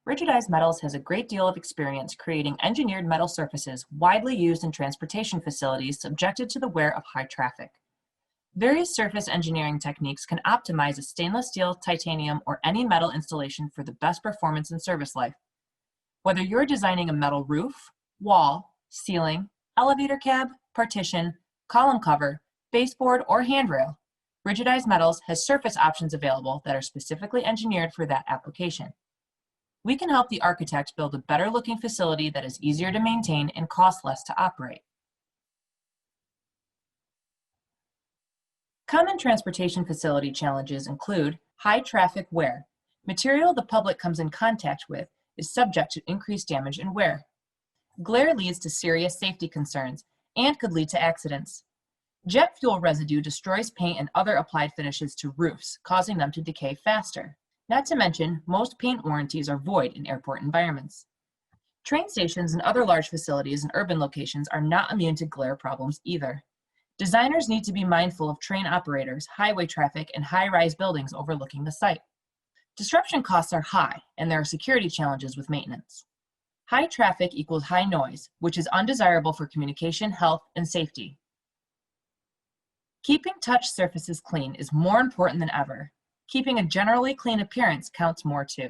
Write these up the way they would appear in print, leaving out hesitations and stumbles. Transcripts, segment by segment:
Rigidized Metals has a great deal of experience creating engineered metal surfaces widely used in transportation facilities subjected to the wear of high traffic. Various surface engineering techniques can optimize a stainless steel, titanium, or any metal installation for the best performance and service life. Whether you're designing a metal roof, wall, ceiling, elevator cab, partition, column cover, baseboard, or handrail, Rigidized Metals has surface options available that are specifically engineered for that application. We can help the architect build a better looking facility that is easier to maintain and costs less to operate. Common transportation facility challenges include high traffic wear. Material the public comes in contact with is subject to increased damage and wear. Glare leads to serious safety concerns and could lead to accidents. Jet fuel residue destroys paint and other applied finishes to roofs, causing them to decay faster. Not to mention, most paint warranties are void in airport environments. Train stations and other large facilities in urban locations are not immune to glare problems either. Designers need to be mindful of train operators, highway traffic, and high-rise buildings overlooking the site. Disruption costs are high, and there are security challenges with maintenance. High traffic equals high noise, which is undesirable for communication, health, and safety. Keeping touch surfaces clean is more important than ever. Keeping a generally clean appearance counts more too.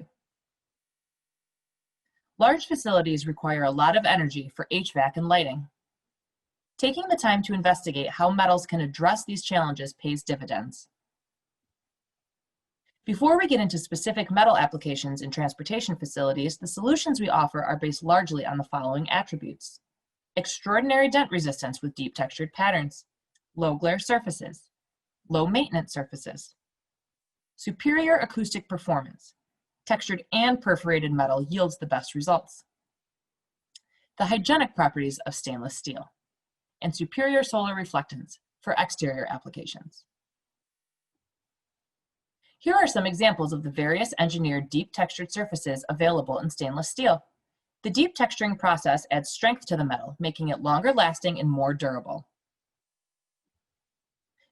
Large facilities require a lot of energy for HVAC and lighting. Taking the time to investigate how metals can address these challenges pays dividends. Before we get into specific metal applications in transportation facilities, the solutions we offer are based largely on the following attributes: extraordinary dent resistance with deep textured patterns, low glare surfaces, low maintenance surfaces, superior acoustic performance. Textured and perforated metal yields the best results. The hygienic properties of stainless steel, and superior solar reflectance for exterior applications. Here are some examples of the various engineered deep textured surfaces available in stainless steel. The deep texturing process adds strength to the metal, making it longer lasting and more durable.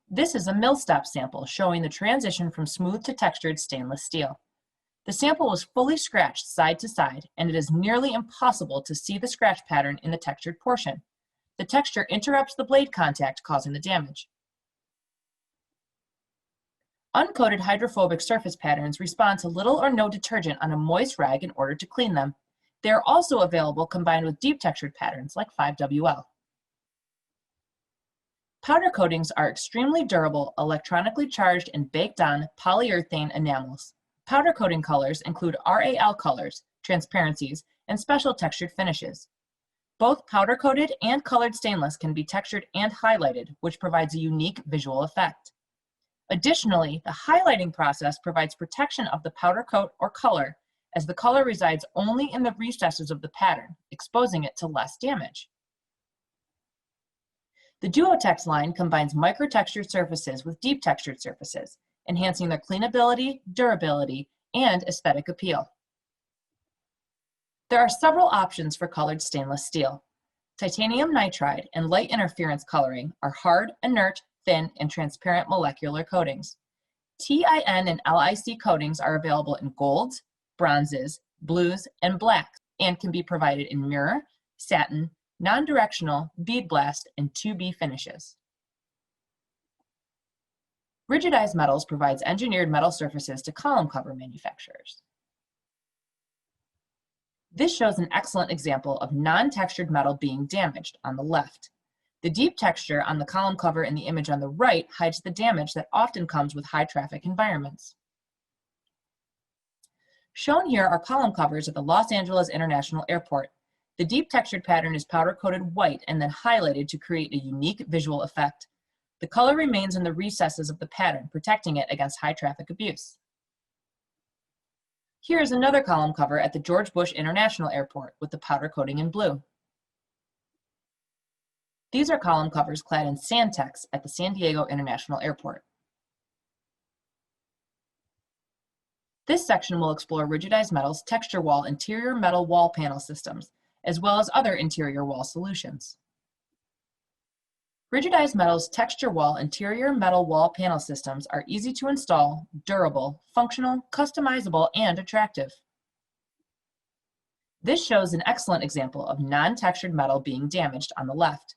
This is a mill stop sample showing the transition from smooth to textured stainless steel. The sample was fully scratched side to side, and it is nearly impossible to see the scratch pattern in the textured portion. The texture interrupts the blade contact, causing the damage. Uncoated hydrophobic surface patterns respond to little or no detergent on a moist rag in order to clean them. They are also available combined with deep textured patterns like 5WL. Powder coatings are extremely durable, electronically charged and baked on polyurethane enamels. Powder coating colors include RAL colors, transparencies, and special textured finishes. Both powder coated and colored stainless can be textured and highlighted, which provides a unique visual effect. Additionally, the highlighting process provides protection of the powder coat or color, as the color resides only in the recesses of the pattern, exposing it to less damage. The Duotex line combines micro-textured surfaces with deep textured surfaces, enhancing their cleanability, durability, and aesthetic appeal. There are several options for colored stainless steel. Titanium nitride and light interference coloring are hard, inert, thin, and transparent molecular coatings. TIN and LIC coatings are available in golds, bronzes, blues, and blacks, and can be provided in mirror, satin, non-directional, bead blast, and 2B finishes. Rigidized Metals provides engineered metal surfaces to column cover manufacturers. This shows an excellent example of non-textured metal being damaged on the left. The deep texture on the column cover in the image on the right hides the damage that often comes with high traffic environments. Shown here are column covers at the Los Angeles International Airport. The deep textured pattern is powder coated white and then highlighted to create a unique visual effect. The color remains in the recesses of the pattern, protecting it against high traffic abuse. Here is another column cover at the George Bush International Airport with the powder coating in blue. These are column covers clad in Sandtex at the San Diego International Airport. This section will explore Rigidized Metals' texture wall interior metal wall panel systems, as well as other interior wall solutions. Rigidized Metals' texture wall interior metal wall panel systems are easy to install, durable, functional, customizable, and attractive. This shows an excellent example of non-textured metal being damaged on the left.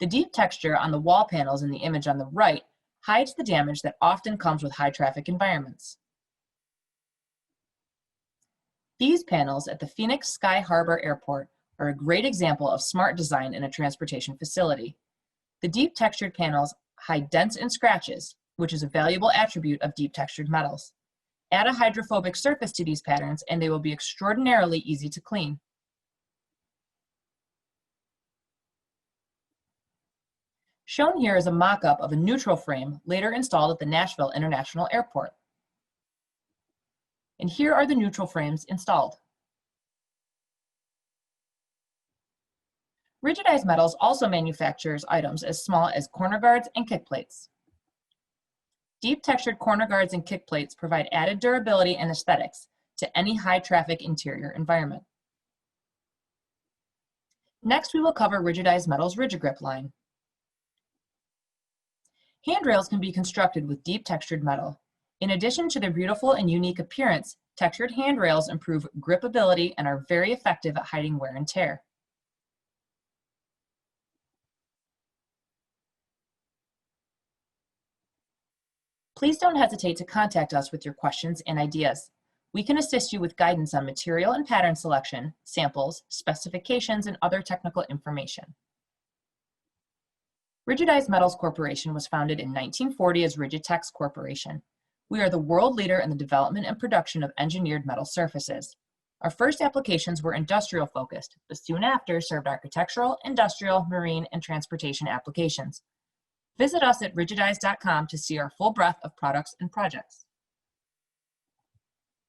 The deep texture on the wall panels in the image on the right hides the damage that often comes with high-traffic environments. These panels at the Phoenix Sky Harbor Airport are a great example of smart design in a transportation facility. The deep textured panels hide dents and scratches, which is a valuable attribute of deep textured metals. Add a hydrophobic surface to these patterns and they will be extraordinarily easy to clean. Shown here is a mock-up of a neutral frame later installed at the Nashville International Airport. And here are the neutral frames installed. Rigidized Metals also manufactures items as small as corner guards and kick plates. Deep textured corner guards and kick plates provide added durability and aesthetics to any high-traffic interior environment. Next, we will cover Rigidized Metals' Rigigrip line. Handrails can be constructed with deep textured metal. In addition to their beautiful and unique appearance, textured handrails improve gripability and are very effective at hiding wear and tear. Please don't hesitate to contact us with your questions and ideas. We can assist you with guidance on material and pattern selection, samples, specifications, and other technical information. Rigidized Metals Corporation was founded in 1940 as Rigitex Corporation. We are the world leader in the development and production of engineered metal surfaces. Our first applications were industrial focused, but soon after served architectural, industrial, marine, and transportation applications. Visit us at rigidized.com to see our full breadth of products and projects.